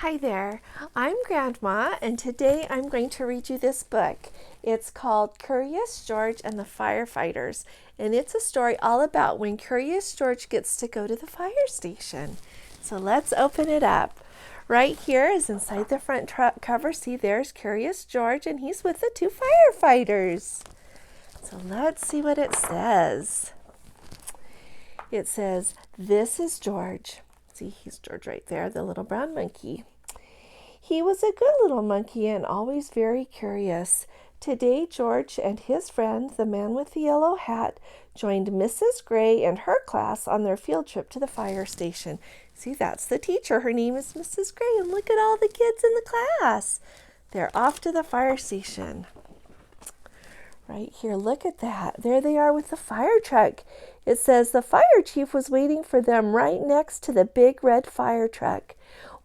Hi there, I'm Grandma, and today I'm going to read you this book. It's called Curious George and the Firefighters, and it's a story all about when Curious George gets to go to the fire station. So let's open it up. Right here is inside the front cover. See, there's Curious George, and he's with the two firefighters. So let's see what it says. It says, "This is George." See, he's George right there, the little brown monkey. He was a good little monkey and always very curious. Today, George and his friend, the man with the yellow hat, joined Mrs. Gray and her class on their field trip to the fire station. See, that's the teacher. Her name is Mrs. Gray, and look at all the kids in the class. They're off to the fire station. Right here, look at that. There they are with the fire truck. It says the fire chief was waiting for them right next to the big red fire truck.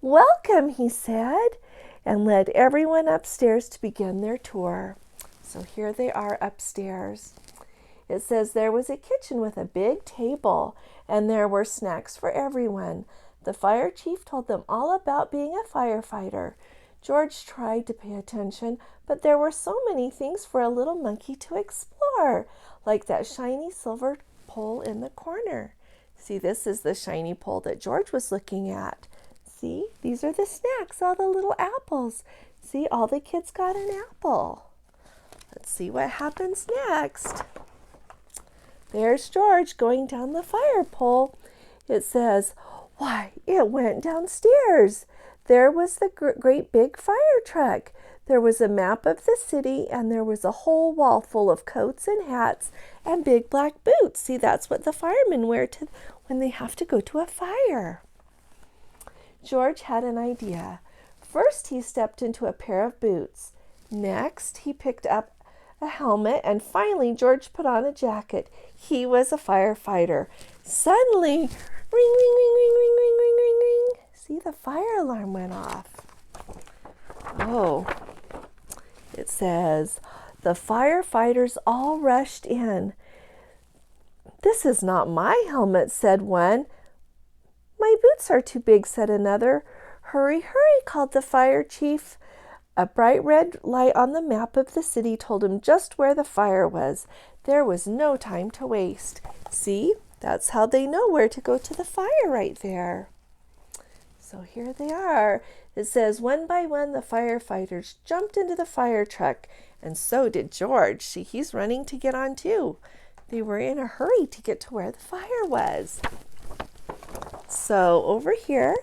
"Welcome," he said, and led everyone upstairs to begin their tour. So here they are upstairs. It says there was a kitchen with a big table, and there were snacks for everyone. The fire chief told them all about being a firefighter. George tried to pay attention, but there were so many things for a little monkey to explore, like that shiny silver pole in the corner. See, this is the shiny pole that George was looking at. See, these are the snacks, all the little apples. See, all the kids got an apple. Let's see what happens next. There's George going down the fire pole. It says, "Why, it went downstairs." There was the great big fire truck. There was a map of the city, and there was a whole wall full of coats and hats and big black boots. See, that's what the firemen wear when they have to go to a fire. George had an idea. First, he stepped into a pair of boots. Next, he picked up a helmet, and finally, George put on a jacket. He was a firefighter. Suddenly, ring, ring, ring, ring, ring, ring, ring, ring, ring. See, the fire alarm went off. Oh, it says, the firefighters all rushed in. "This is not my helmet," said one. "My boots are too big," said another. "Hurry, hurry," called the fire chief. A bright red light on the map of the city told him just where the fire was. There was no time to waste. See, that's how they know where to go to the fire right there. So here they are. It says, one by one, the firefighters jumped into the fire truck, and so did George. See, he's running to get on too. They were in a hurry to get to where the fire was. So over here,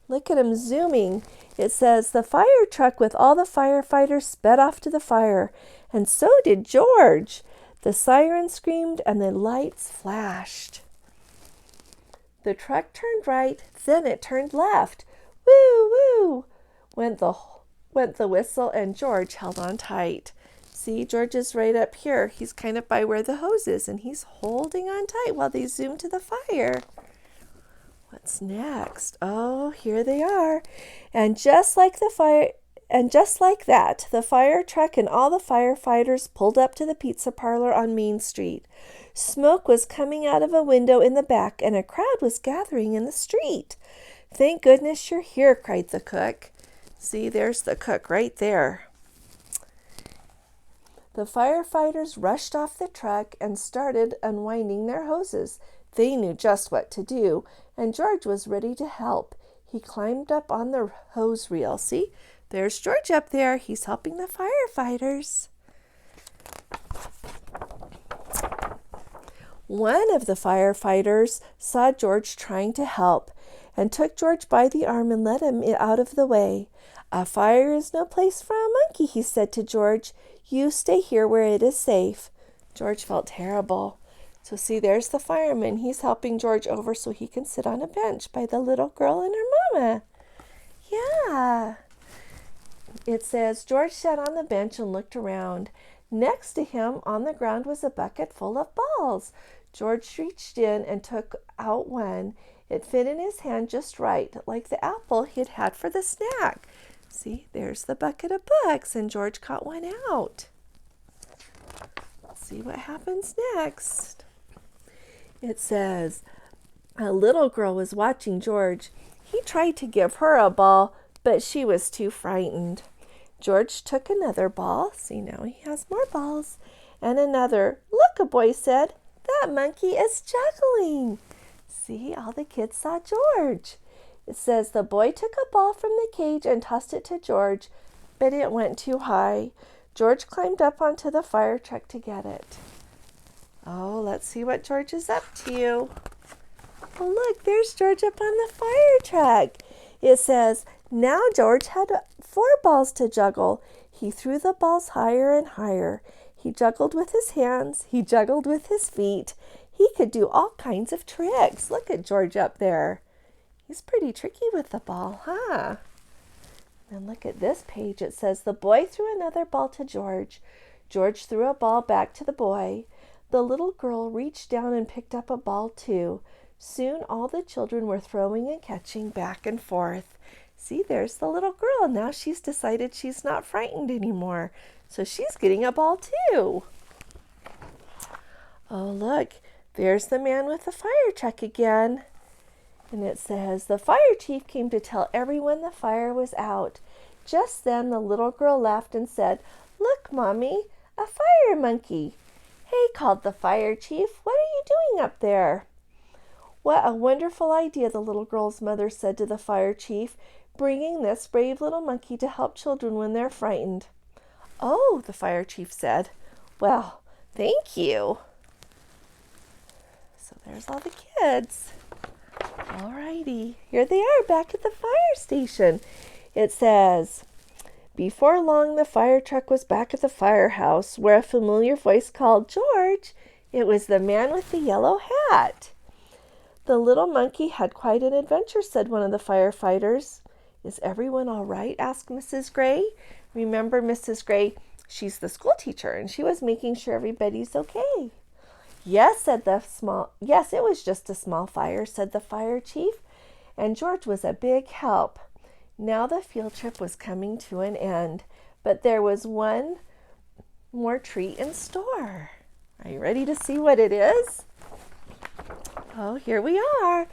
look at him zooming. It says the fire truck with all the firefighters sped off to the fire, and so did George. The siren screamed and the lights flashed. The truck turned right, then it turned left. Woo, woo, went the whistle, and George held on tight. See, George is right up here. He's kind of by where the hose is, and he's holding on tight while they zoom to the fire. What's next? Oh, here they are. And just like that, the fire truck and all the firefighters pulled up to the pizza parlor on Main Street. Smoke was coming out of a window in the back, and a crowd was gathering in the street. "Thank goodness you're here," cried the cook. See, there's the cook right there. The firefighters rushed off the truck and started unwinding their hoses. They knew just what to do, and George was ready to help. He climbed up on the hose reel. See, there's George up there. He's helping the firefighters. One of the firefighters saw George trying to help and took George by the arm and led him out of the way. "A fire is no place for a monkey," he said to George. "You stay here where it is safe." George felt terrible. So see, there's the fireman. He's helping George over so he can sit on a bench by the little girl and her mama. Yeah. It says, George sat on the bench and looked around. Next to him on the ground was a bucket full of balls. George reached in and took out one. It fit in his hand just right, like the apple he had had for the snack. See, there's the bucket of books, and George caught one out. Let's see what happens next. It says, a little girl was watching George. He tried to give her a ball, but she was too frightened. George took another ball. See, now he has more balls. And another. Look, a boy said, that monkey is juggling. See, all the kids saw George. It says the boy took a ball from the cage and tossed it to George, but it went too high. George climbed up onto the fire truck to get it. Oh, let's see what George is up to. Oh, look, there's George up on the fire truck. It says, now George had 4 balls to juggle. He threw the balls higher and higher. He juggled with his hands. He juggled with his feet. He could do all kinds of tricks. Look at George up there. He's pretty tricky with the ball, huh? And look at this page. It says, the boy threw another ball to George. George threw a ball back to the boy. The little girl reached down and picked up a ball too. Soon all the children were throwing and catching back and forth. See, there's the little girl. Now she's decided she's not frightened anymore. So she's getting a ball too. Oh, look, there's the man with the fire truck again. And it says, the fire chief came to tell everyone the fire was out. Just then the little girl laughed and said, look, Mommy, a fire monkey. Hey, called the fire chief, what are you doing up there? What a wonderful idea, the little girl's mother said to the fire chief, bringing this brave little monkey to help children when they're frightened. Oh, the fire chief said, well, thank you. So there's all the kids. Alrighty, here they are back at the fire station. It says, before long the fire truck was back at the firehouse where a familiar voice called, George. It was the man with the yellow hat. The little monkey had quite an adventure, said one of the firefighters. Is everyone all right? Asked Mrs. Gray. Remember Mrs. Gray, she's the school teacher, and she was making sure everybody's okay. Yes, it was just a small fire, said the fire chief, and George was a big help. Now the field trip was coming to an end, but there was one more treat in store. Are you ready to see what it is? Oh, here we are.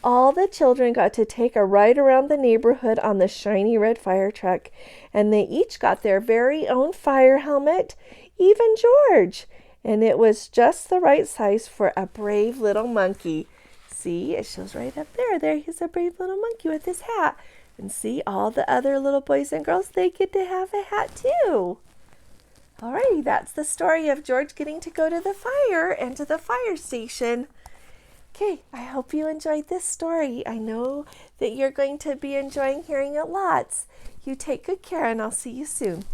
All the children got to take a ride around the neighborhood on the shiny red fire truck, and they each got their very own fire helmet, even George. And it was just the right size for a brave little monkey. See, it shows right up there. There, he's a brave little monkey with his hat. And see, all the other little boys and girls, they get to have a hat too. Alrighty, that's the story of George getting to go to the fire and to the fire station. Okay, I hope you enjoyed this story. I know that you're going to be enjoying hearing it lots. You take good care, and I'll see you soon.